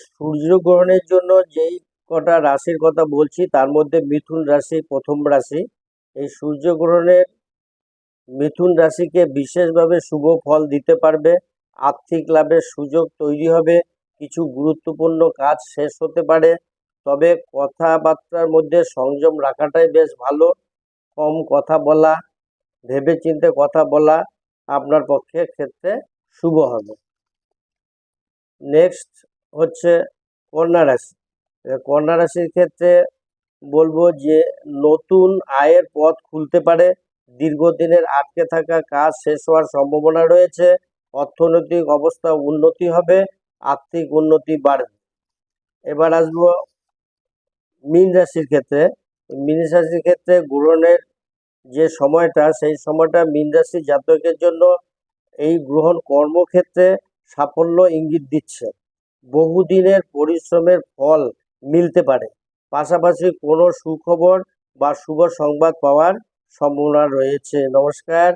সূর্যগ্রহণের জন্য যেই কটা রাশির কথা বলছি তার মধ্যে মিথুন রাশি প্রথম রাশি। এই সূর্যগ্রহণের মিথুন রাশিকে বিশেষভাবে শুভ ফল দিতে পারবে। আর্থিক লাভের সুযোগ তৈরি হবে, কিছু গুরুত্বপূর্ণ কাজ শেষ হতে পারে। তবে কথাবার্তার মধ্যে সংযম রাখাটাই বেশ ভালো। কম কথা বলা, ভেবেচিন্তে কথা বলা আপনার পক্ষে ক্ষেত্রে শুভ হবে। নেক্সট হচ্ছে কন্যা রাশি। কন্যা রাশির ক্ষেত্রে বলবো যে নতুন আয়ের পথ খুলতে পারে, দীর্ঘদিনের আটকে থাকা কাজ শেষ হওয়ার সম্ভাবনা রয়েছে, অর্থনৈতিক অবস্থা উন্নতি হবে, আর্থিক উন্নতি বাড়বে। এবার আসবো মীন রাশির ক্ষেত্রে। মীন রাশির ক্ষেত্রে গ্রহণের যে সময়টা, সেই সময়টা মীন রাশির জাতকের জন্য এই গ্রহণ কর্মক্ষেত্রে সাফল্য ইঙ্গিত দিচ্ছে। বহুদিনের পরিশ্রমের ফল মিলতে পারে, পাশাপাশি কোনো সুখবর বা শুভ সংবাদ পাওয়ার সম্ভাবনা রয়েছে। নমস্কার।